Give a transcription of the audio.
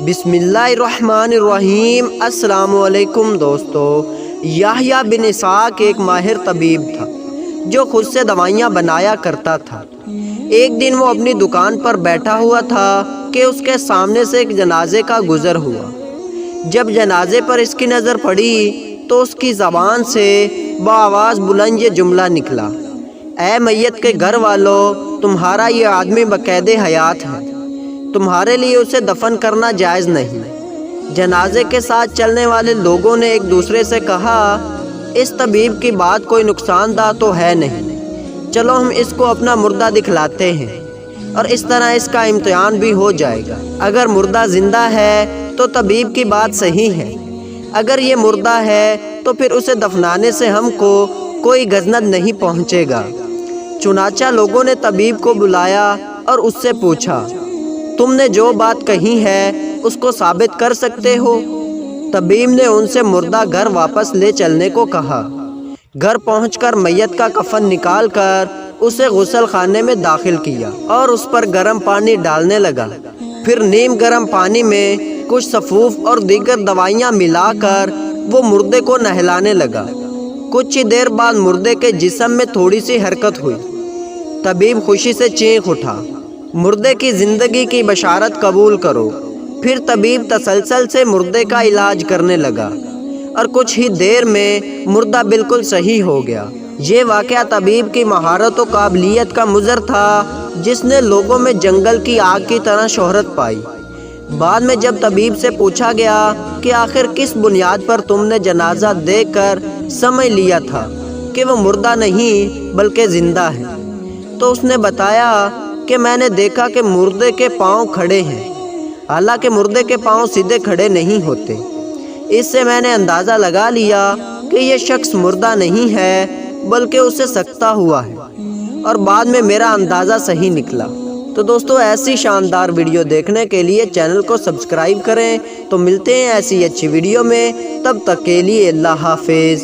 बिस्मिल्लाहिर्रहमानिर्रहीम। अस्सलाम वालेकुम दोस्तों। याह्या बिन इसहाक एक माहिर तबीब था जो खुद से दवाइयाँ बनाया करता था। एक दिन वो अपनी दुकान पर बैठा हुआ था कि उसके सामने से एक जनाजे का गुज़र हुआ। जब जनाजे पर इसकी नज़र पड़ी तो उसकी ज़बान से बाआवाज़ बुलंद ये जुमला निकला, ऐ मैयत के घर वालों, तुम्हारा ये आदमी बक़ैदे हयात है, तुम्हारे लिए उसे दफन करना जायज़ नहीं। जनाजे के साथ चलने वाले लोगों ने एक दूसरे से कहा, इस तबीब की बात कोई नुकसानदा तो है नहीं, चलो हम इसको अपना मुर्दा दिखलाते हैं और इस तरह इसका इम्तिहान भी हो जाएगा। अगर मुर्दा ज़िंदा है तो तबीब की बात सही है, अगर ये मुर्दा है तो फिर उसे दफनाने से हमको कोई गजनत नहीं पहुँचेगा। चुनाचा लोगों ने तबीब को बुलाया और उससे पूछा, तुमने जो बात कही है उसको साबित कर सकते हो? तबीब ने उनसे मुर्दा घर वापस ले चलने को कहा। घर पहुंचकर मैयत का कफन निकाल कर उसे गुसल खाने में दाखिल किया और उस पर गर्म पानी डालने लगा। फिर नीम गर्म पानी में कुछ सफूफ और दीगर दवाइयाँ मिलाकर वो मुर्दे को नहलाने लगा। कुछ ही देर बाद मुर्दे के जिस्म में थोड़ी सी हरकत हुई। तबीब खुशी से चीख उठा, मुर्दे की ज़िंदगी की बशारत कबूल करो। फिर तबीब तसलसल से मुर्दे का इलाज करने लगा और कुछ ही देर में मुर्दा बिल्कुल सही हो गया। ये वाक़या तबीब की महारत और काबिलियत का मुज़र था जिसने लोगों में जंगल की आग की तरह शोहरत पाई। बाद में जब तबीब से पूछा गया कि आखिर किस बुनियाद पर तुमने जनाजा देखकर समझ लिया था कि वो मुर्दा नहीं बल्कि ज़िंदा है, तो उसने बताया कि मैंने देखा कि मुर्दे के पाँव खड़े हैं, हालांकि मुर्दे के पाँव सीधे खड़े नहीं होते। इससे मैंने अंदाज़ा लगा लिया कि ये शख्स मुर्दा नहीं है बल्कि उसे सकता हुआ है और बाद में मेरा अंदाज़ा सही निकला। तो दोस्तों, ऐसी शानदार वीडियो देखने के लिए चैनल को सब्सक्राइब करें। तो मिलते हैं ऐसी अच्छी वीडियो में, तब तक के लिए अल्लाह हाफिज़।